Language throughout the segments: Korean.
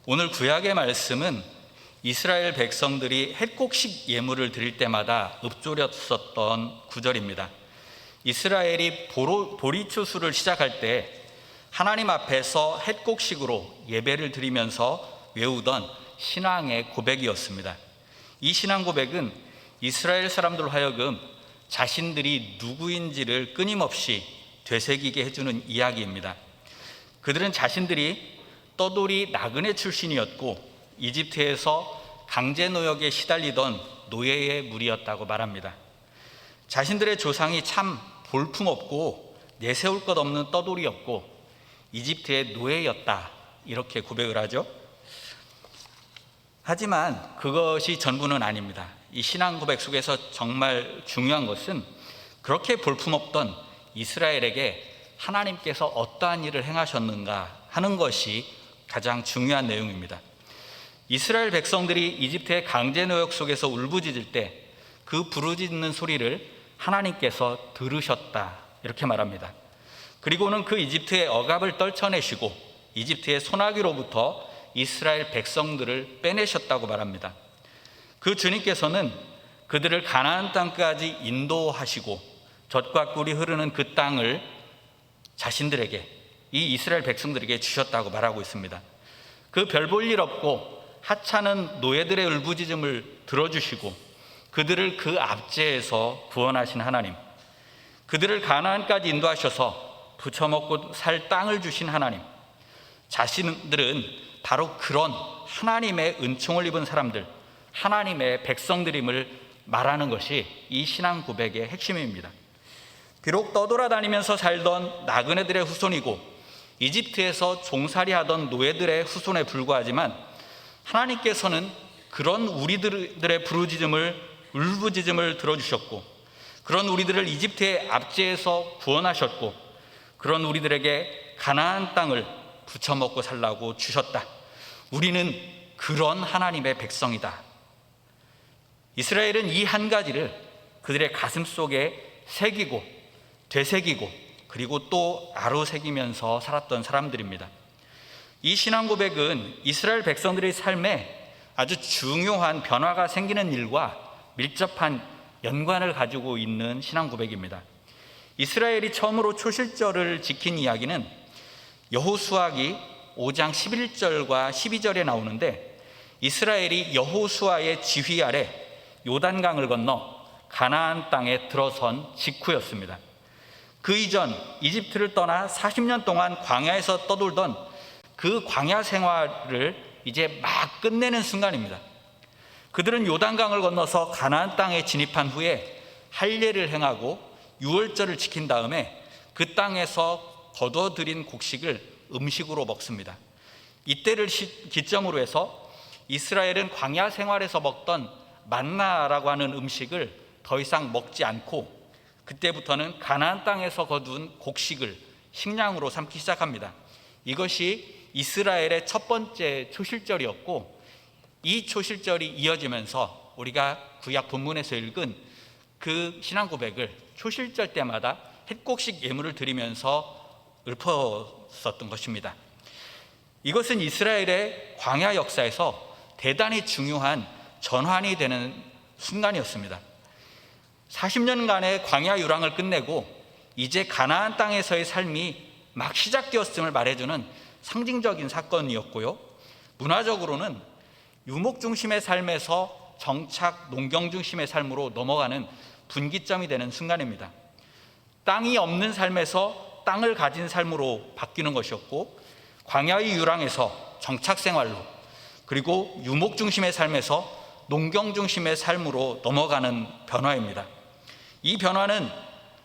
오늘 구약의 말씀은 이스라엘 백성들이 햇곡식 예물을 드릴 때마다 읊조렸었던 구절입니다. 이스라엘이 보리추수를 시작할 때 하나님 앞에서 햇곡식으로 예배를 드리면서 외우던 신앙의 고백이었습니다. 이 신앙 고백은 이스라엘 사람들로 하여금 자신들이 누구인지를 끊임없이 되새기게 해주는 이야기입니다. 그들은 자신들이 떠돌이 나그네 출신이었고 이집트에서 강제 노역에 시달리던 노예의 무리였다고 말합니다. 자신들의 조상이 참 볼품없고 내세울 것 없는 떠돌이였고 이집트의 노예였다, 이렇게 고백을 하죠. 하지만 그것이 전부는 아닙니다. 이 신앙 고백 속에서 정말 중요한 것은 그렇게 볼품없던 이스라엘에게 하나님께서 어떠한 일을 행하셨는가 하는 것이 가장 중요한 내용입니다. 이스라엘 백성들이 이집트의 강제 노역 속에서 울부짖을 때 그 부르짖는 소리를 하나님께서 들으셨다, 이렇게 말합니다. 그리고는 그 이집트의 억압을 떨쳐내시고 이집트의 소나기로부터 이스라엘 백성들을 빼내셨다고 말합니다. 그 주님께서는 그들을 가나안 땅까지 인도하시고 젖과 꿀이 흐르는 그 땅을 자신들에게, 이 이스라엘 백성들에게 주셨다고 말하고 있습니다. 그 별 볼 일 없고 하찮은 노예들의 울부짖음을 들어주시고 그들을 그 압제에서 구원하신 하나님, 그들을 가나안까지 인도하셔서 부쳐먹고 살 땅을 주신 하나님, 자신들은 바로 그런 하나님의 은총을 입은 사람들, 하나님의 백성들임을 말하는 것이 이 신앙 고백의 핵심입니다. 비록 떠돌아다니면서 살던 나그네들의 후손이고 이집트에서 종살이하던 노예들의 후손에 불과하지만 하나님께서는 그런 우리들의 울부짖음을 들어주셨고 그런 우리들을 이집트의 압제에서 구원하셨고 그런 우리들에게 가나안 땅을 부쳐먹고 살라고 주셨다. 우리는 그런 하나님의 백성이다. 이스라엘은 이 한 가지를 그들의 가슴 속에 새기고 되새기고 그리고 또 아로새기면서 살았던 사람들입니다. 이 신앙 고백은 이스라엘 백성들의 삶에 아주 중요한 변화가 생기는 일과 밀접한 연관을 가지고 있는 신앙 고백입니다. 이스라엘이 처음으로 초실절을 지킨 이야기는 여호수아기 5장 11절과 12절에 나오는데 이스라엘이 여호수아의 지휘 아래 요단강을 건너 가나안 땅에 들어선 직후였습니다. 그 이전 이집트를 떠나 40년 동안 광야에서 떠돌던 그 광야 생활을 이제 막 끝내는 순간입니다. 그들은 요단강을 건너서 가나안 땅에 진입한 후에 할례를 행하고 유월절을 지킨 다음에 그 땅에서 거둬들인 곡식을 음식으로 먹습니다. 이때를 기점으로 해서 이스라엘은 광야 생활에서 먹던 만나라고 하는 음식을 더 이상 먹지 않고 그때부터는 가나안 땅에서 거둔 곡식을 식량으로 삼기 시작합니다. 이것이 이스라엘의 첫 번째 초실절이었고 이 초실절이 이어지면서 우리가 구약 본문에서 읽은 그 신앙 고백을 초실절 때마다 햇곡식 예물을 드리면서 읊었었던 것입니다. 이것은 이스라엘의 광야 역사에서 대단히 중요한 전환이 되는 순간이었습니다. 40년간의 광야 유랑을 끝내고 이제 가나안 땅에서의 삶이 막 시작되었음을 말해주는 상징적인 사건이었고요. 문화적으로는 유목 중심의 삶에서 정착 농경 중심의 삶으로 넘어가는 분기점이 되는 순간입니다. 땅이 없는 삶에서 땅을 가진 삶으로 바뀌는 것이었고 광야의 유랑에서 정착 생활로 그리고 유목 중심의 삶에서 농경 중심의 삶으로 넘어가는 변화입니다. 이 변화는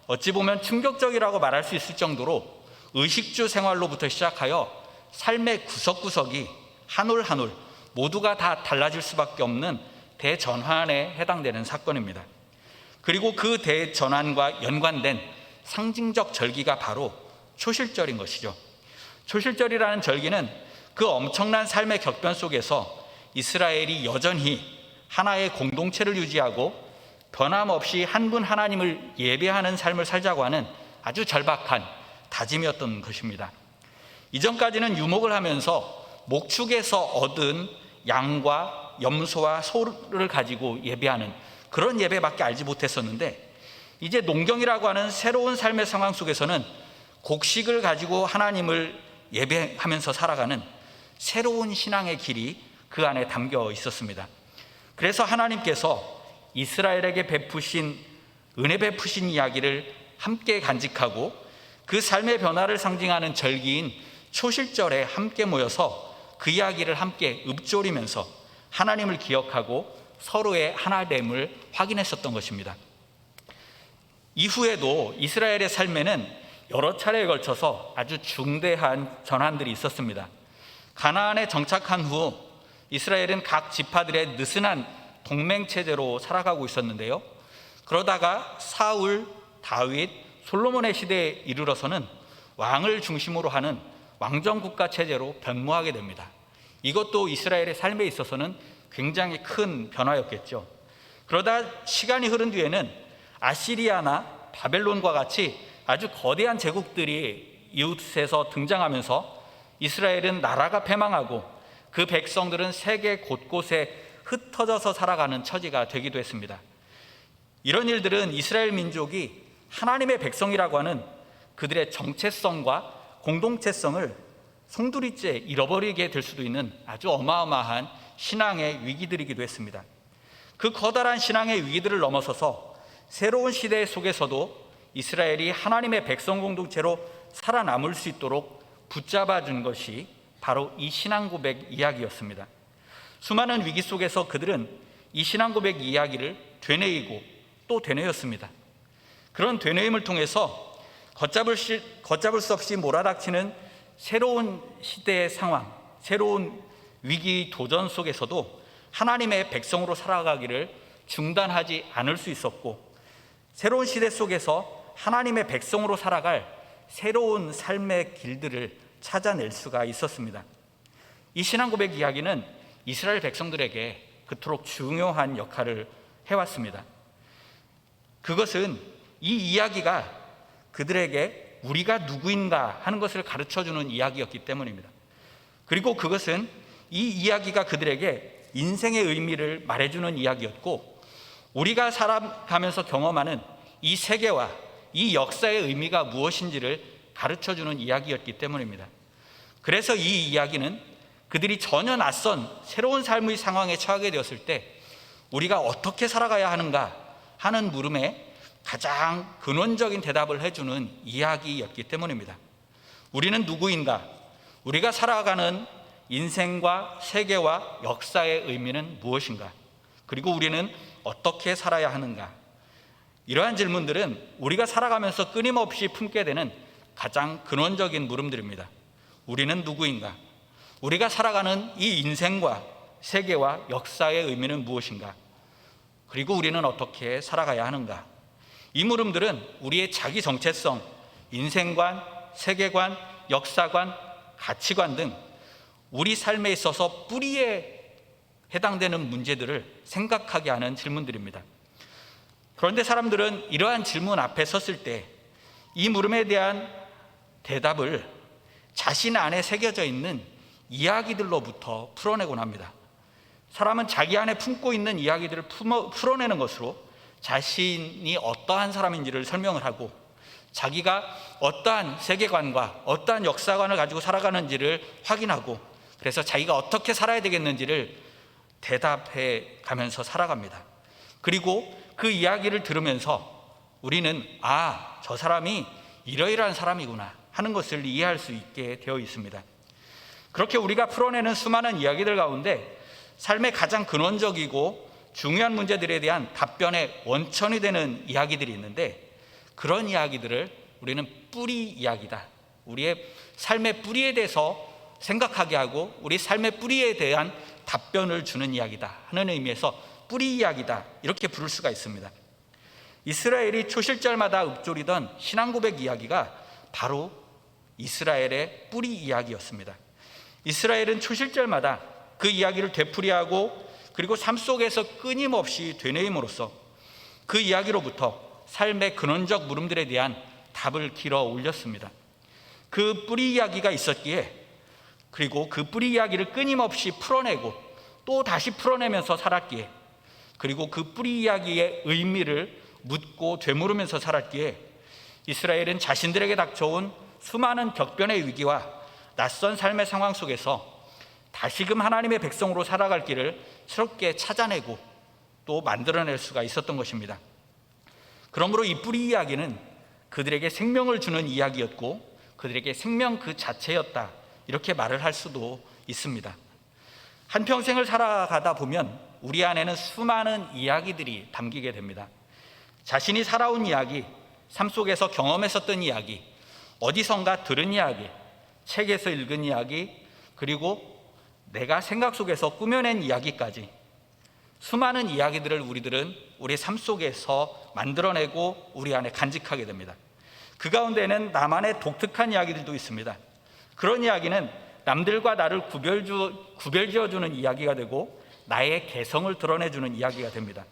어찌 보면 충격적이라고 말할 수 있을 정도로 의식주 생활로부터 시작하여 삶의 구석구석이 한 올 한 올 모두가 다 달라질 수밖에 없는 대전환에 해당되는 사건입니다. 그리고 그 대전환과 연관된 상징적 절기가 바로 초실절인 것이죠. 초실절이라는 절기는 그 엄청난 삶의 격변 속에서 이스라엘이 여전히 하나의 공동체를 유지하고 변함없이 한 분 하나님을 예배하는 삶을 살자고 하는 아주 절박한 다짐이었던 것입니다. 이전까지는 유목을 하면서 목축에서 얻은 양과 염소와 소를 가지고 예배하는 그런 예배밖에 알지 못했었는데, 이제 농경이라고 하는 새로운 삶의 상황 속에서는 곡식을 가지고 하나님을 예배하면서 살아가는 새로운 신앙의 길이 그 안에 담겨 있었습니다. 그래서 하나님께서 이스라엘에게 베푸신 은혜 베푸신 이야기를 함께 간직하고 그 삶의 변화를 상징하는 절기인 초실절에 함께 모여서 그 이야기를 함께 읊조리면서 하나님을 기억하고 서로의 하나됨을 확인했었던 것입니다. 이후에도 이스라엘의 삶에는 여러 차례에 걸쳐서 아주 중대한 전환들이 있었습니다. 가나안에 정착한 후 이스라엘은 각 지파들의 느슨한 동맹체제로 살아가고 있었는데요, 그러다가 사울, 다윗, 솔로몬의 시대에 이르러서는 왕을 중심으로 하는 왕정국가 체제로 변모하게 됩니다. 이것도 이스라엘의 삶에 있어서는 굉장히 큰 변화였겠죠. 그러다 시간이 흐른 뒤에는 아시리아나 바벨론과 같이 아주 거대한 제국들이 이웃에서 등장하면서 이스라엘은 나라가 패망하고 그 백성들은 세계 곳곳에 흩어져서 살아가는 처지가 되기도 했습니다. 이런 일들은 이스라엘 민족이 하나님의 백성이라고 하는 그들의 정체성과 공동체성을 송두리째 잃어버리게 될 수도 있는 아주 어마어마한 신앙의 위기들이기도 했습니다. 그 커다란 신앙의 위기들을 넘어서서 새로운 시대 속에서도 이스라엘이 하나님의 백성 공동체로 살아남을 수 있도록 붙잡아 준 것이 바로 이 신앙 고백 이야기였습니다. 수많은 위기 속에서 그들은 이 신앙 고백 이야기를 되뇌이고 또 되뇌였습니다. 그런 되뇌임을 통해서 걷잡을 수 없이 몰아닥치는 새로운 시대의 상황, 새로운 위기 도전 속에서도 하나님의 백성으로 살아가기를 중단하지 않을 수 있었고, 새로운 시대 속에서 하나님의 백성으로 살아갈 새로운 삶의 길들을 찾아낼 수가 있었습니다. 이 신앙 고백 이야기는 이스라엘 백성들에게 그토록 중요한 역할을 해왔습니다. 그것은 이 이야기가 그들에게 우리가 누구인가 하는 것을 가르쳐주는 이야기였기 때문입니다. 그리고 그것은 이 이야기가 그들에게 인생의 의미를 말해주는 이야기였고, 우리가 살아가면서 경험하는 이 세계와 이 역사의 의미가 무엇인지를 가르쳐주는 이야기였기 때문입니다. 그래서 이 이야기는 그들이 전혀 낯선 새로운 삶의 상황에 처하게 되었을 때 우리가 어떻게 살아가야 하는가 하는 물음에 가장 근원적인 대답을 해주는 이야기였기 때문입니다. 우리는 누구인가? 우리가 살아가는 인생과 세계와 역사의 의미는 무엇인가? 그리고 우리는 어떻게 살아야 하는가? 이러한 질문들은 우리가 살아가면서 끊임없이 품게 되는 가장 근원적인 물음들입니다. 우리는 누구인가? 우리가 살아가는 이 인생과 세계와 역사의 의미는 무엇인가? 그리고 우리는 어떻게 살아가야 하는가? 이 물음들은 우리의 자기 정체성, 인생관, 세계관, 역사관, 가치관 등 우리 삶에 있어서 뿌리에 해당되는 문제들을 생각하게 하는 질문들입니다. 그런데 사람들은 이러한 질문 앞에 섰을 때 이 물음에 대한 대답을 자신 안에 새겨져 있는 이야기들로부터 풀어내곤 합니다. 사람은 자기 안에 품고 있는 이야기들을 풀어내는 것으로 자신이 어떠한 사람인지를 설명을 하고, 자기가 어떠한 세계관과 어떠한 역사관을 가지고 살아가는지를 확인하고, 그래서 자기가 어떻게 살아야 되겠는지를 대답해 가면서 살아갑니다. 그리고 그 이야기를 들으면서 우리는 저 사람이 이러이러한 사람이구나 하는 것을 이해할 수 있게 되어 있습니다. 그렇게 우리가 풀어내는 수많은 이야기들 가운데 삶의 가장 근원적이고 중요한 문제들에 대한 답변의 원천이 되는 이야기들이 있는데, 그런 이야기들을 우리는 뿌리 이야기다, 우리의 삶의 뿌리에 대해서 생각하게 하고 우리 삶의 뿌리에 대한 답변을 주는 이야기다 하는 의미에서 뿌리 이야기다 이렇게 부를 수가 있습니다. 이스라엘이 초실절마다 읊조리던 신앙 고백 이야기가 바로 이스라엘의 뿌리 이야기였습니다. 이스라엘은 초실절마다 그 이야기를 되풀이하고 그리고 삶 속에서 끊임없이 되뇌임으로써 그 이야기로부터 삶의 근원적 물음들에 대한 답을 길어 올렸습니다. 그 뿌리 이야기가 있었기에 그리고 그 뿌리 이야기를 끊임없이 풀어내고 또 다시 풀어내면서 살았기에, 그리고 그 뿌리 이야기의 의미를 묻고 되물으면서 살았기에 이스라엘은 자신들에게 닥쳐온 수많은 격변의 위기와 낯선 삶의 상황 속에서 다시금 하나님의 백성으로 살아갈 길을 새롭게 찾아내고 또 만들어낼 수가 있었던 것입니다. 그러므로 이 뿌리 이야기는 그들에게 생명을 주는 이야기였고 그들에게 생명 그 자체였다, 이렇게 말을 할 수도 있습니다. 한평생을 살아가다 보면 우리 안에는 수많은 이야기들이 담기게 됩니다. 자신이 살아온 이야기, 삶 속에서 경험했었던 이야기, 어디선가 들은 이야기, 책에서 읽은 이야기, 그리고 내가 생각 속에서 꾸며낸 이야기까지 수많은 이야기들을 우리들은 우리 삶 속에서 만들어내고 우리 안에 간직하게 됩니다. 그 가운데는 나만의 독특한 이야기들도 있습니다. 그런 이야기는 남들과 나를 구별지어주는 이야기가 되고 나의 개성을 드러내주는 이야기가 됩니다.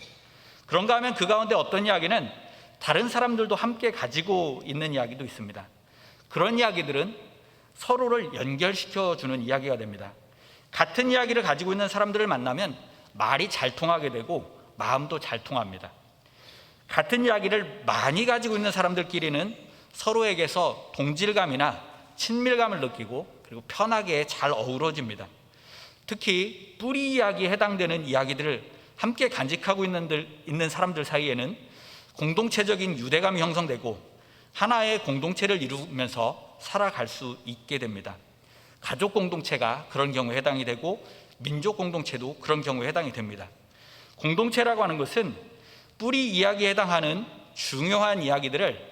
그런가 하면 그 가운데 어떤 이야기는 다른 사람들도 함께 가지고 있는 이야기도 있습니다. 그런 이야기들은 서로를 연결시켜주는 이야기가 됩니다. 같은 이야기를 가지고 있는 사람들을 만나면 말이 잘 통하게 되고 마음도 잘 통합니다. 같은 이야기를 많이 가지고 있는 사람들끼리는 서로에게서 동질감이나 친밀감을 느끼고 그리고 편하게 잘 어우러집니다. 특히 뿌리 이야기에 해당되는 이야기들을 함께 간직하고 있는 사람들 사이에는 공동체적인 유대감이 형성되고 하나의 공동체를 이루면서 살아갈 수 있게 됩니다. 가족 공동체가 그런 경우에 해당이 되고 민족 공동체도 그런 경우에 해당이 됩니다. 공동체라고 하는 것은 뿌리 이야기에 해당하는 중요한 이야기들을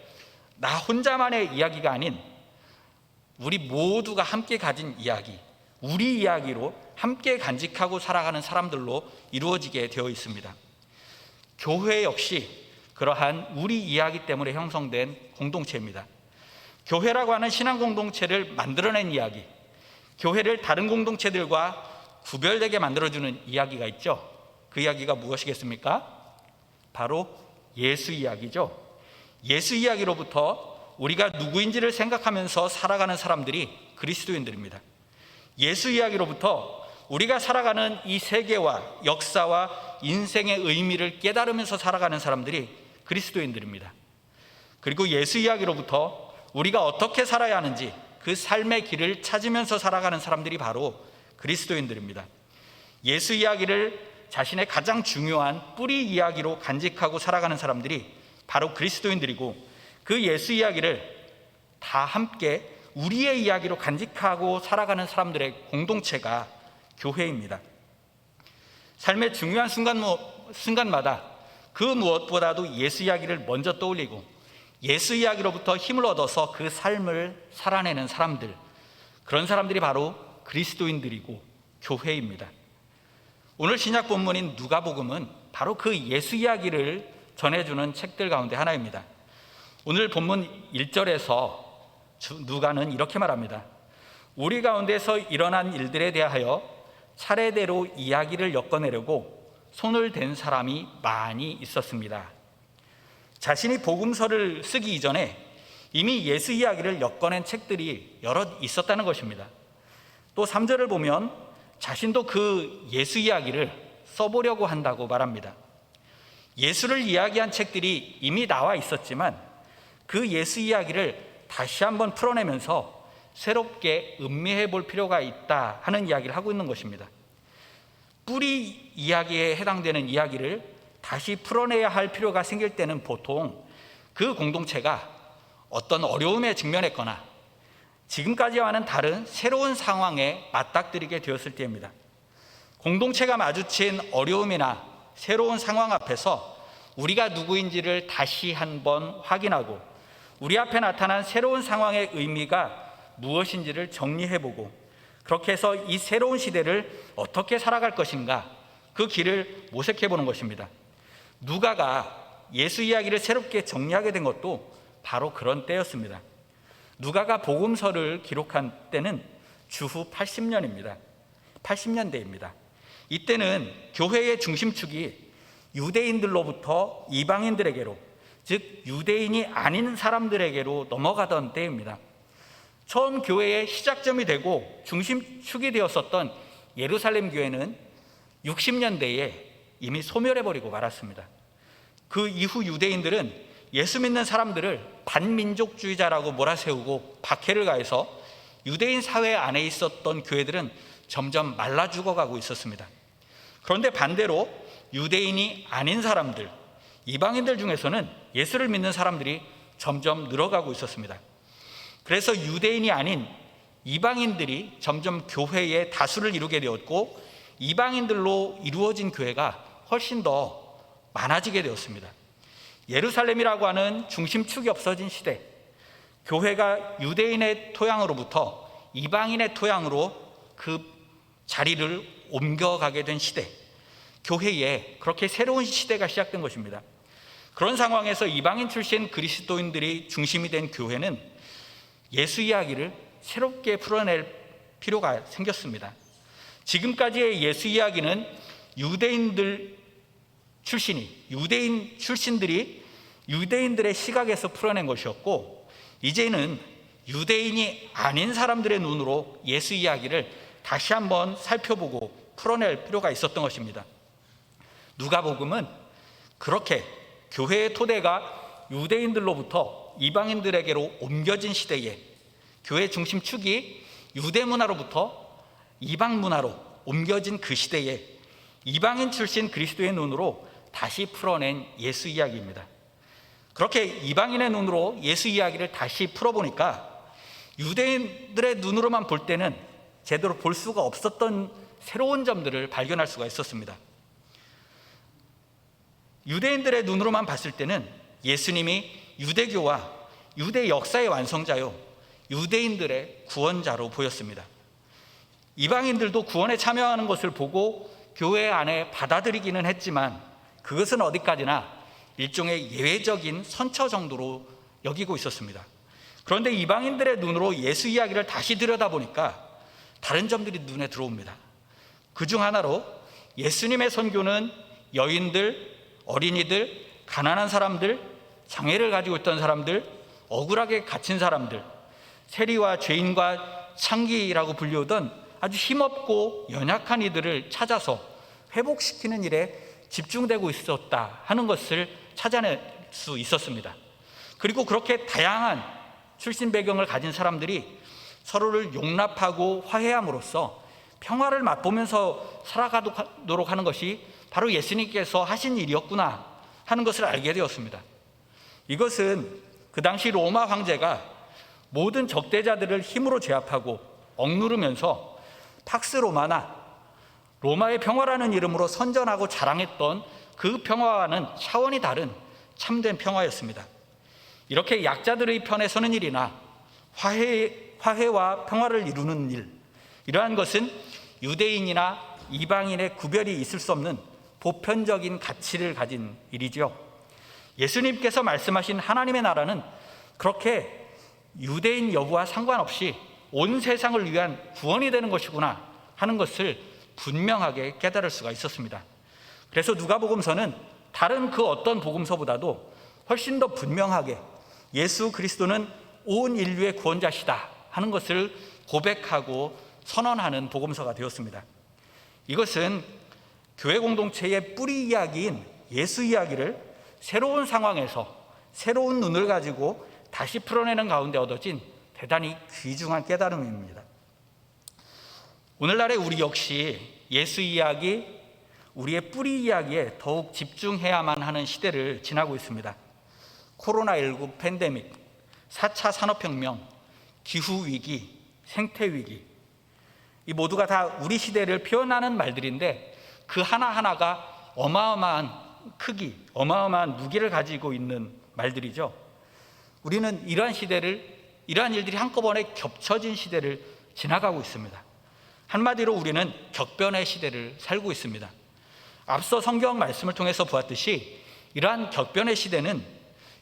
나 혼자만의 이야기가 아닌 우리 모두가 함께 가진 이야기, 우리 이야기로 함께 간직하고 살아가는 사람들로 이루어지게 되어 있습니다. 교회 역시 그러한 우리 이야기 때문에 형성된 공동체입니다. 교회라고 하는 신앙 공동체를 만들어낸 이야기, 교회를 다른 공동체들과 구별되게 만들어주는 이야기가 있죠. 그 이야기가 무엇이겠습니까? 바로 예수 이야기죠. 예수 이야기로부터 우리가 누구인지를 생각하면서 살아가는 사람들이 그리스도인들입니다. 예수 이야기로부터 우리가 살아가는 이 세계와 역사와 인생의 의미를 깨달으면서 살아가는 사람들이 그리스도인들입니다. 그리고 예수 이야기로부터 우리가 어떻게 살아야 하는지 그 삶의 길을 찾으면서 살아가는 사람들이 바로 그리스도인들입니다. 예수 이야기를 자신의 가장 중요한 뿌리 이야기로 간직하고 살아가는 사람들이 바로 그리스도인들이고, 그 예수 이야기를 다 함께 우리의 이야기로 간직하고 살아가는 사람들의 공동체가 교회입니다. 삶의 중요한 순간마다 그 무엇보다도 예수 이야기를 먼저 떠올리고 예수 이야기로부터 힘을 얻어서 그 삶을 살아내는 사람들, 그런 사람들이 바로 그리스도인들이고 교회입니다. 오늘 신약 본문인 누가복음은 바로 그 예수 이야기를 전해주는 책들 가운데 하나입니다. 오늘 본문 1절에서 누가는 이렇게 말합니다. 우리 가운데서 일어난 일들에 대하여 차례대로 이야기를 엮어내려고 손을 댄 사람이 많이 있었습니다. 자신이 복음서를 쓰기 이전에 이미 예수 이야기를 엮어낸 책들이 여러 있었다는 것입니다. 또 3절을 보면 자신도 그 예수 이야기를 써보려고 한다고 말합니다. 예수를 이야기한 책들이 이미 나와 있었지만 그 예수 이야기를 다시 한번 풀어내면서 새롭게 음미해 볼 필요가 있다 하는 이야기를 하고 있는 것입니다. 뿌리 이야기에 해당되는 이야기를 다시 풀어내야 할 필요가 생길 때는 보통 그 공동체가 어떤 어려움에 직면했거나 지금까지와는 다른 새로운 상황에 맞닥뜨리게 되었을 때입니다. 공동체가 마주친 어려움이나 새로운 상황 앞에서 우리가 누구인지를 다시 한번 확인하고 우리 앞에 나타난 새로운 상황의 의미가 무엇인지를 정리해보고 그렇게 해서 이 새로운 시대를 어떻게 살아갈 것인가, 그 길을 모색해보는 것입니다. 누가가 예수 이야기를 새롭게 정리하게 된 것도 바로 그런 때였습니다. 누가가 복음서를 기록한 때는 주후 80년입니다. 80년대입니다. 이때는 교회의 중심축이 유대인들로부터 이방인들에게로, 즉 유대인이 아닌 사람들에게로 넘어가던 때입니다. 처음 교회의 시작점이 되고 중심축이 되었었던 예루살렘 교회는 60년대에 이미 소멸해버리고 말았습니다. 그 이후 유대인들은 예수 믿는 사람들을 반민족주의자라고 몰아세우고 박해를 가해서 유대인 사회 안에 있었던 교회들은 점점 말라 죽어가고 있었습니다. 그런데 반대로 유대인이 아닌 사람들, 이방인들 중에서는 예수를 믿는 사람들이 점점 늘어가고 있었습니다. 그래서 유대인이 아닌 이방인들이 점점 교회의 다수를 이루게 되었고, 이방인들로 이루어진 교회가 훨씬 더 많아지게 되었습니다. 예루살렘이라고 하는 중심축이 없어진 시대, 교회가 유대인의 토양으로부터 이방인의 토양으로 그 자리를 옮겨가게 된 시대, 교회에 그렇게 새로운 시대가 시작된 것입니다. 그런 상황에서 이방인 출신 그리스도인들이 중심이 된 교회는 예수 이야기를 새롭게 풀어낼 필요가 생겼습니다. 지금까지의 예수 이야기는 유대인 출신들이 유대인들의 시각에서 풀어낸 것이었고, 이제는 유대인이 아닌 사람들의 눈으로 예수 이야기를 다시 한번 살펴보고 풀어낼 필요가 있었던 것입니다. 누가복음은 그렇게 교회의 토대가 유대인들로부터 이방인들에게로 옮겨진 시대에, 교회 중심축이 유대 문화로부터 이방 문화로 옮겨진 그 시대에 이방인 출신 그리스도의 눈으로 다시 풀어낸 예수 이야기입니다. 그렇게 이방인의 눈으로 예수 이야기를 다시 풀어보니까 유대인들의 눈으로만 볼 때는 제대로 볼 수가 없었던 새로운 점들을 발견할 수가 있었습니다. 유대인들의 눈으로만 봤을 때는 예수님이 유대교와 유대 역사의 완성자요, 유대인들의 구원자로 보였습니다. 이방인들도 구원에 참여하는 것을 보고 교회 안에 받아들이기는 했지만 그것은 어디까지나 일종의 예외적인 선처 정도로 여기고 있었습니다. 그런데 이방인들의 눈으로 예수 이야기를 다시 들여다보니까 다른 점들이 눈에 들어옵니다. 그중 하나로 예수님의 선교는 여인들, 어린이들, 가난한 사람들, 장애를 가지고 있던 사람들, 억울하게 갇힌 사람들, 세리와 죄인과 창기라고 불리우던 아주 힘없고 연약한 이들을 찾아서 회복시키는 일에 집중되고 있었다 하는 것을 찾아낼 수 있었습니다. 그리고 그렇게 다양한 출신 배경을 가진 사람들이 서로를 용납하고 화해함으로써 평화를 맛보면서 살아가도록 하는 것이 바로 예수님께서 하신 일이었구나 하는 것을 알게 되었습니다. 이것은 그 당시 로마 황제가 모든 적대자들을 힘으로 제압하고 억누르면서 팍스 로마나 로마의 평화라는 이름으로 선전하고 자랑했던 그 평화와는 차원이 다른 참된 평화였습니다. 이렇게 약자들의 편에 서는 일이나 화해와 평화를 이루는 일, 이러한 것은 유대인이나 이방인의 구별이 있을 수 없는 보편적인 가치를 가진 일이지요. 예수님께서 말씀하신 하나님의 나라는 그렇게 유대인 여부와 상관없이 온 세상을 위한 구원이 되는 것이구나 하는 것을 분명하게 깨달을 수가 있었습니다. 그래서 누가복음서는 다른 그 어떤 복음서보다도 훨씬 더 분명하게 예수 그리스도는 온 인류의 구원자시다 하는 것을 고백하고 선언하는 복음서가 되었습니다. 이것은 교회 공동체의 뿌리 이야기인 예수 이야기를 새로운 상황에서 새로운 눈을 가지고 다시 풀어내는 가운데 얻어진 대단히 귀중한 깨달음입니다. 오늘날의 우리 역시 예수 이야기, 우리의 뿌리 이야기에 더욱 집중해야만 하는 시대를 지나고 있습니다. 코로나19 팬데믹, 4차 산업혁명, 기후위기, 생태위기, 이 모두가 다 우리 시대를 표현하는 말들인데 그 하나하나가 어마어마한 크기, 어마어마한 무게를 가지고 있는 말들이죠. 우리는 이러한 일들이 한꺼번에 겹쳐진 시대를 지나가고 있습니다. 한마디로 우리는 격변의 시대를 살고 있습니다. 앞서 성경 말씀을 통해서 보았듯이 이러한 격변의 시대는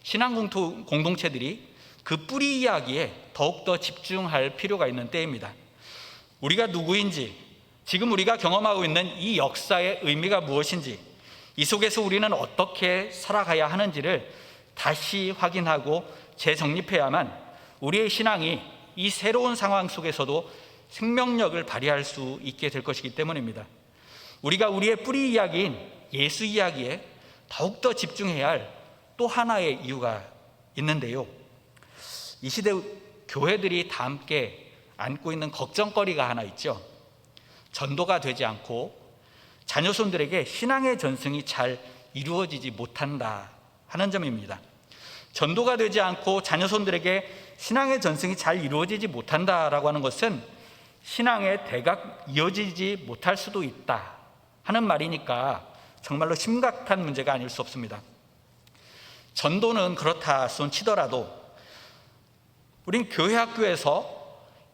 신앙 공동체들이 그 뿌리 이야기에 더욱더 집중할 필요가 있는 때입니다. 우리가 누구인지, 지금 우리가 경험하고 있는 이 역사의 의미가 무엇인지, 이 속에서 우리는 어떻게 살아가야 하는지를 다시 확인하고 재정립해야만 우리의 신앙이 이 새로운 상황 속에서도 생명력을 발휘할 수 있게 될 것이기 때문입니다. 우리가 우리의 뿌리 이야기인 예수 이야기에 더욱더 집중해야 할 또 하나의 이유가 있는데요, 이 시대 교회들이 다 함께 안고 있는 걱정거리가 하나 있죠. 전도가 되지 않고 자녀손들에게 신앙의 전승이 잘 이루어지지 못한다 하는 점입니다. 전도가 되지 않고 자녀손들에게 신앙의 전승이 잘 이루어지지 못한다라고 하는 것은 신앙의 대가 이어지지 못할 수도 있다 하는 말이니까 정말로 심각한 문제가 아닐 수 없습니다. 전도는 그렇다 손 치더라도 우린 교회 학교에서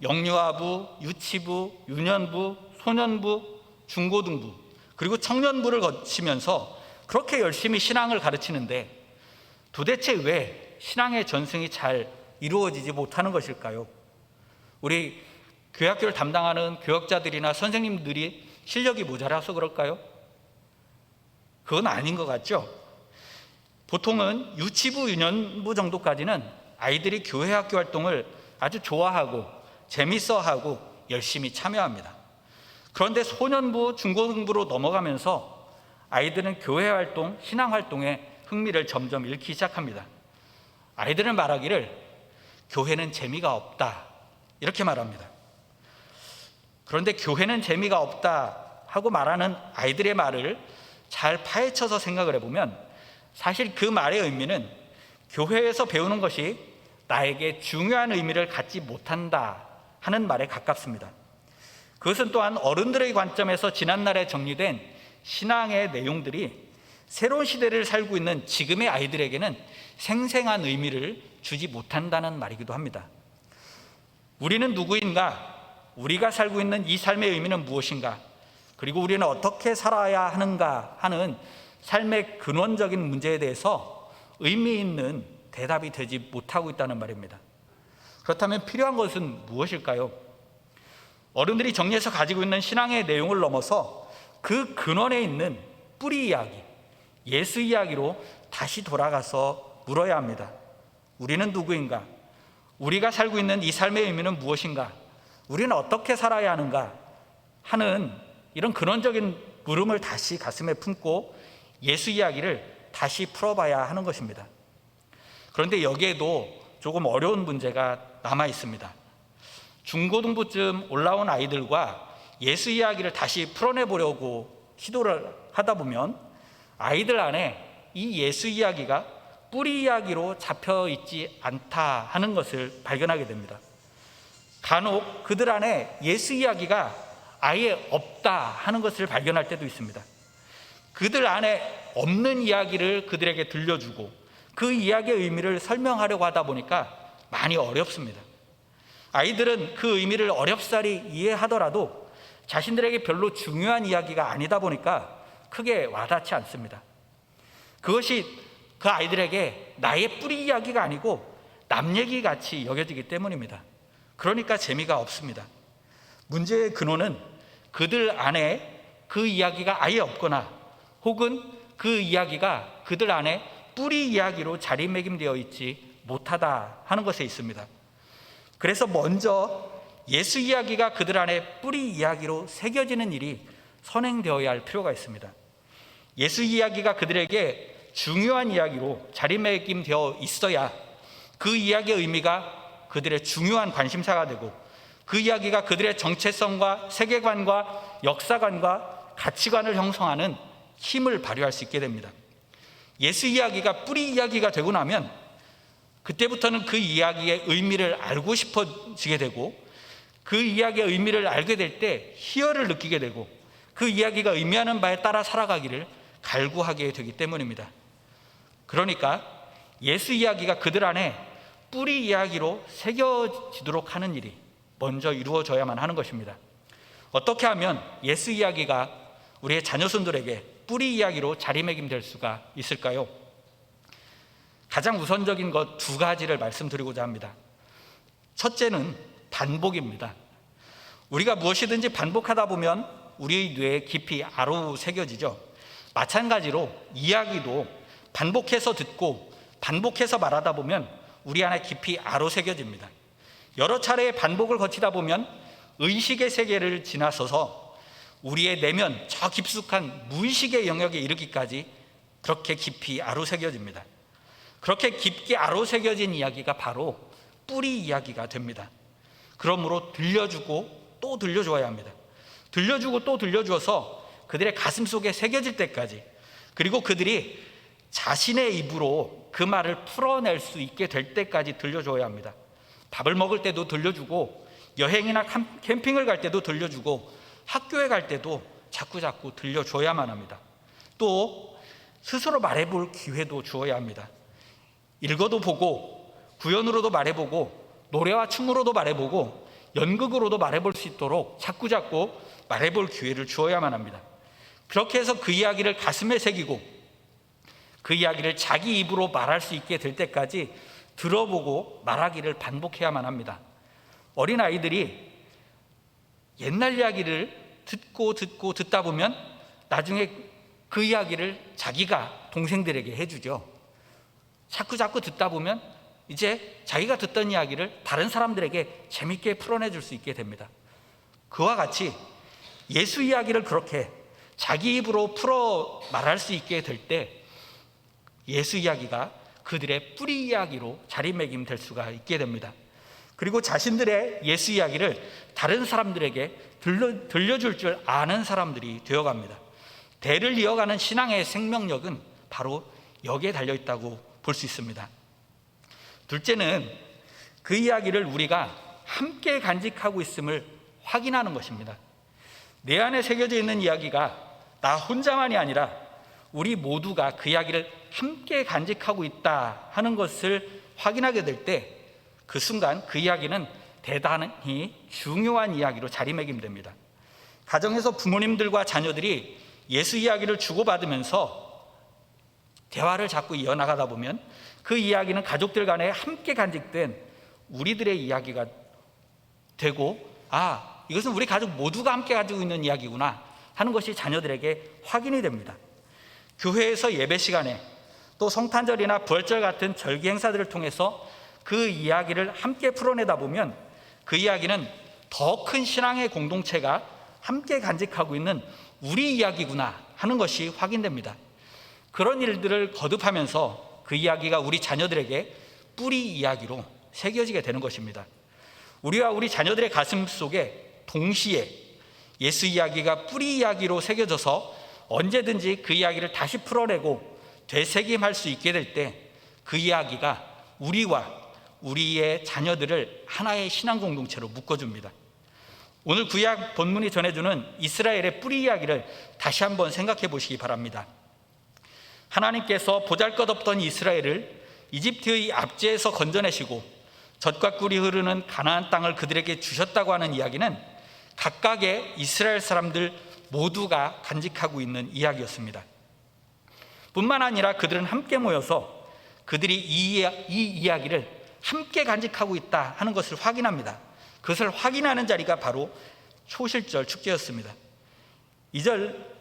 영유아부, 유치부, 유년부, 소년부, 중고등부 그리고 청년부를 거치면서 그렇게 열심히 신앙을 가르치는데 도대체 왜 신앙의 전승이 잘 이루어지지 못하는 것일까요? 우리 교회학교를 담당하는 교역자들이나 선생님들이 실력이 모자라서 그럴까요? 그건 아닌 것 같죠? 보통은 유치부, 유년부 정도까지는 아이들이 교회 학교 활동을 아주 좋아하고 재밌어하고 열심히 참여합니다. 그런데 소년부, 중고등부로 넘어가면서 아이들은 교회 활동, 신앙 활동에 흥미를 점점 잃기 시작합니다. 아이들은 말하기를 교회는 재미가 없다 이렇게 말합니다. 그런데 교회는 재미가 없다 하고 말하는 아이들의 말을 잘 파헤쳐서 생각을 해보면 사실 그 말의 의미는 교회에서 배우는 것이 나에게 중요한 의미를 갖지 못한다 하는 말에 가깝습니다. 그것은 또한 어른들의 관점에서 지난날에 정리된 신앙의 내용들이 새로운 시대를 살고 있는 지금의 아이들에게는 생생한 의미를 주지 못한다는 말이기도 합니다. 우리는 누구인가? 우리가 살고 있는 이 삶의 의미는 무엇인가? 그리고 우리는 어떻게 살아야 하는가 하는 삶의 근원적인 문제에 대해서 의미 있는 대답이 되지 못하고 있다는 말입니다. 그렇다면 필요한 것은 무엇일까요? 어른들이 정리해서 가지고 있는 신앙의 내용을 넘어서 그 근원에 있는 뿌리 이야기, 예수 이야기로 다시 돌아가서 물어야 합니다. 우리는 누구인가? 우리가 살고 있는 이 삶의 의미는 무엇인가? 우리는 어떻게 살아야 하는가? 하는 이런 근원적인 물음을 다시 가슴에 품고 예수 이야기를 다시 풀어봐야 하는 것입니다. 그런데 여기에도 조금 어려운 문제가 남아 있습니다. 중고등부쯤 올라온 아이들과 예수 이야기를 다시 풀어내보려고 시도를 하다 보면 아이들 안에 이 예수 이야기가 뿌리 이야기로 잡혀 있지 않다 하는 것을 발견하게 됩니다. 간혹 그들 안에 예수 이야기가 아예 없다 하는 것을 발견할 때도 있습니다. 그들 안에 없는 이야기를 그들에게 들려주고 그 이야기의 의미를 설명하려고 하다 보니까 많이 어렵습니다. 아이들은 그 의미를 어렵사리 이해하더라도 자신들에게 별로 중요한 이야기가 아니다 보니까 크게 와닿지 않습니다. 그것이 그 아이들에게 나의 뿌리 이야기가 아니고 남 얘기 같이 여겨지기 때문입니다. 그러니까 재미가 없습니다. 문제의 근원은 그들 안에 그 이야기가 아예 없거나 혹은 그 이야기가 그들 안에 뿌리 이야기로 자리매김되어 있지 못하다 하는 것에 있습니다. 그래서 먼저 예수 이야기가 그들 안에 뿌리 이야기로 새겨지는 일이 선행되어야 할 필요가 있습니다. 예수 이야기가 그들에게 중요한 이야기로 자리매김되어 있어야 그 이야기의 의미가 그들의 중요한 관심사가 되고 그 이야기가 그들의 정체성과 세계관과 역사관과 가치관을 형성하는 힘을 발휘할 수 있게 됩니다. 예수 이야기가 뿌리 이야기가 되고 나면 그때부터는 그 이야기의 의미를 알고 싶어지게 되고 그 이야기의 의미를 알게 될 때 희열을 느끼게 되고 그 이야기가 의미하는 바에 따라 살아가기를 갈구하게 되기 때문입니다. 그러니까 예수 이야기가 그들 안에 뿌리 이야기로 새겨지도록 하는 일이 먼저 이루어져야만 하는 것입니다. 어떻게 하면 예수 이야기가 우리의 자녀손들에게 뿌리 이야기로 자리매김될 수가 있을까요? 가장 우선적인 것 두 가지를 말씀드리고자 합니다. 첫째는 반복입니다. 우리가 무엇이든지 반복하다 보면 우리 뇌에 깊이 아로 새겨지죠. 마찬가지로 이야기도 반복해서 듣고 반복해서 말하다 보면 우리 안에 깊이 아로 새겨집니다. 여러 차례의 반복을 거치다 보면 의식의 세계를 지나서서 우리의 내면 저 깊숙한 무의식의 영역에 이르기까지 그렇게 깊이 아로새겨집니다. 그렇게 깊게 아로새겨진 이야기가 바로 뿌리 이야기가 됩니다. 그러므로 들려주고 또 들려주어야 합니다. 들려주고 또 들려주어서 그들의 가슴 속에 새겨질 때까지, 그리고 그들이 자신의 입으로 그 말을 풀어낼 수 있게 될 때까지 들려줘야 합니다. 밥을 먹을 때도 들려주고, 여행이나 캠핑을 갈 때도 들려주고, 학교에 갈 때도 자꾸자꾸 들려줘야만 합니다. 또 스스로 말해볼 기회도 주어야 합니다. 읽어도 보고, 구연으로도 말해보고, 노래와 춤으로도 말해보고, 연극으로도 말해볼 수 있도록 자꾸자꾸 말해볼 기회를 주어야만 합니다. 그렇게 해서 그 이야기를 가슴에 새기고 그 이야기를 자기 입으로 말할 수 있게 될 때까지 들어보고 말하기를 반복해야만 합니다. 어린아이들이 옛날 이야기를 듣다 보면 나중에 그 이야기를 자기가 동생들에게 해주죠. 자꾸 듣다 보면 이제 자기가 듣던 이야기를 다른 사람들에게 재밌게 풀어내줄 수 있게 됩니다. 그와 같이 예수 이야기를 그렇게 자기 입으로 풀어 말할 수 있게 될 때 예수 이야기가 그들의 뿌리 이야기로 자리매김될 수가 있게 됩니다. 그리고 자신들의 예수 이야기를 다른 사람들에게 들려줄 줄 아는 사람들이 되어갑니다. 대를 이어가는 신앙의 생명력은 바로 여기에 달려있다고 볼 수 있습니다. 둘째는 그 이야기를 우리가 함께 간직하고 있음을 확인하는 것입니다. 내 안에 새겨져 있는 이야기가 나 혼자만이 아니라 우리 모두가 그 이야기를 함께 간직하고 있다 하는 것을 확인하게 될 때 그 순간 그 이야기는 대단히 중요한 이야기로 자리매김됩니다. 가정에서 부모님들과 자녀들이 예수 이야기를 주고받으면서 대화를 자꾸 이어나가다 보면 그 이야기는 가족들 간에 함께 간직된 우리들의 이야기가 되고, 이것은 우리 가족 모두가 함께 가지고 있는 이야기구나 하는 것이 자녀들에게 확인이 됩니다. 교회에서 예배 시간에 또 성탄절이나 부활절 같은 절기 행사들을 통해서 그 이야기를 함께 풀어내다 보면 그 이야기는 더 큰 신앙의 공동체가 함께 간직하고 있는 우리 이야기구나 하는 것이 확인됩니다. 그런 일들을 거듭하면서 그 이야기가 우리 자녀들에게 뿌리 이야기로 새겨지게 되는 것입니다. 우리와 우리 자녀들의 가슴 속에 동시에 예수 이야기가 뿌리 이야기로 새겨져서 언제든지 그 이야기를 다시 풀어내고 되새김할 수 있게 될 때 그 이야기가 우리와 우리의 자녀들을 하나의 신앙 공동체로 묶어줍니다. 오늘 구약 본문이 전해주는 이스라엘의 뿌리 이야기를 다시 한번 생각해 보시기 바랍니다. 하나님께서 보잘것없던 이스라엘을 이집트의 압제에서 건져내시고 젖과 꿀이 흐르는 가나안 땅을 그들에게 주셨다고 하는 이야기는 각각의 이스라엘 사람들 모두가 간직하고 있는 이야기였습니다. 뿐만 아니라 그들은 함께 모여서 그들이 이 이야기를 함께 간직하고 있다 하는 것을 확인합니다. 그것을 확인하는 자리가 바로 초실절 축제였습니다.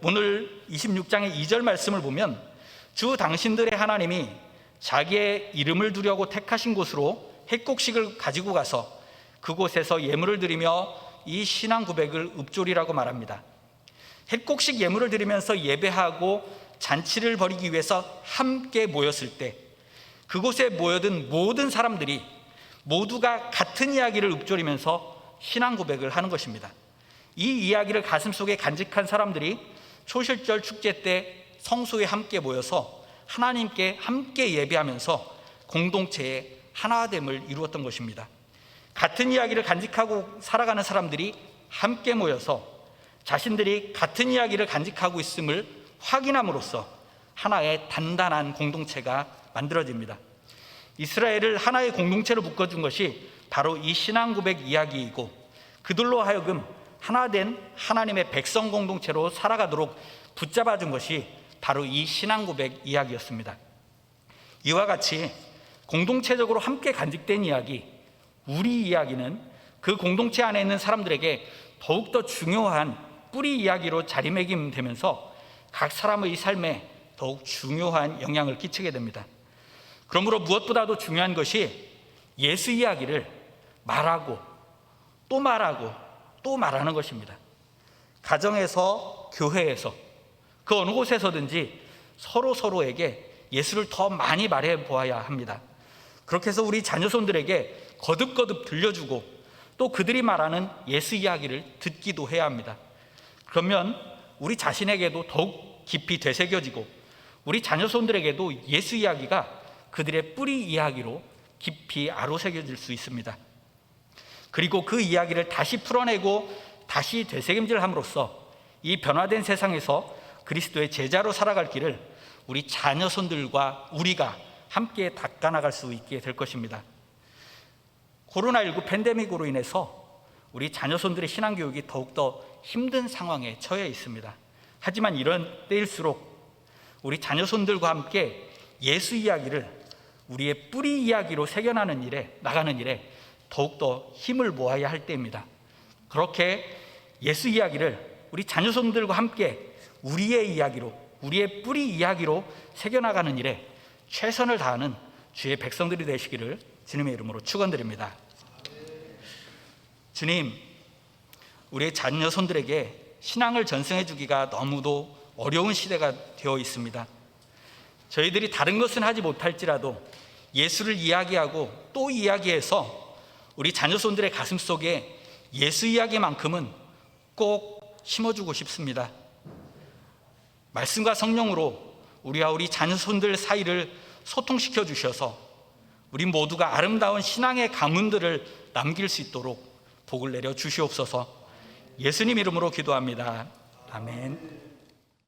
오늘 26장의 2절 말씀을 보면 주 당신들의 하나님이 자기의 이름을 두려고 택하신 곳으로 햇곡식을 가지고 가서 그곳에서 예물을 드리며 이 신앙 고백을 읊조리라고 말합니다. 햇곡식 예물을 드리면서 예배하고 잔치를 벌이기 위해서 함께 모였을 때 그곳에 모여든 모든 사람들이 모두가 같은 이야기를 읊조리면서 신앙 고백을 하는 것입니다. 이 이야기를 가슴속에 간직한 사람들이 초실절 축제 때 성소에 함께 모여서 하나님께 함께 예배하면서 공동체의 하나됨을 이루었던 것입니다. 같은 이야기를 간직하고 살아가는 사람들이 함께 모여서 자신들이 같은 이야기를 간직하고 있음을 확인함으로써 하나의 단단한 공동체가 만들어집니다. 이스라엘을 하나의 공동체로 묶어준 것이 바로 이 신앙 고백 이야기이고 그들로 하여금 하나된 하나님의 백성 공동체로 살아가도록 붙잡아준 것이 바로 이 신앙 고백 이야기였습니다. 이와 같이 공동체적으로 함께 간직된 이야기, 우리 이야기는 그 공동체 안에 있는 사람들에게 더욱더 중요한 뿌리 이야기로 자리매김되면서 각 사람의 삶에 더욱 중요한 영향을 끼치게 됩니다. 그러므로 무엇보다도 중요한 것이 예수 이야기를 말하고 또 말하고 또 말하는 것입니다. 가정에서, 교회에서, 그 어느 곳에서든지 서로에게 예수를 더 많이 말해 보아야 합니다. 그렇게 해서 우리 자녀손들에게 거듭거듭 들려주고 또 그들이 말하는 예수 이야기를 듣기도 해야 합니다. 그러면 우리 자신에게도 더욱 깊이 되새겨지고 우리 자녀손들에게도 예수 이야기가 그들의 뿌리 이야기로 깊이 아로새겨질 수 있습니다. 그리고 그 이야기를 다시 풀어내고 다시 되새김질함으로써 이 변화된 세상에서 그리스도의 제자로 살아갈 길을 우리 자녀손들과 우리가 함께 닦아나갈 수 있게 될 것입니다. 코로나19 팬데믹으로 인해서 우리 자녀손들의 신앙교육이 더욱더 힘든 상황에 처해 있습니다. 하지만 이런 때일수록 우리 자녀손들과 함께 예수 이야기를 우리의 뿌리 이야기로 새겨나가는 일에 더욱더 힘을 모아야 할 때입니다. 그렇게 예수 이야기를 우리 자녀손들과 함께 우리의 이야기로, 우리의 뿌리 이야기로 새겨나가는 일에 최선을 다하는 주의 백성들이 되시기를 주님의 이름으로 축원드립니다. 주님, 우리의 자녀손들에게 신앙을 전승해 주기가 너무도 어려운 시대가 되어 있습니다. 저희들이 다른 것은 하지 못할지라도 예수를 이야기하고 또 이야기해서 우리 자녀손들의 가슴 속에 예수 이야기만큼은 꼭 심어주고 싶습니다. 말씀과 성령으로 우리와 우리 자녀손들 사이를 소통시켜 주셔서 우리 모두가 아름다운 신앙의 가문들을 남길 수 있도록 복을 내려 주시옵소서. 예수님 이름으로 기도합니다. 아멘.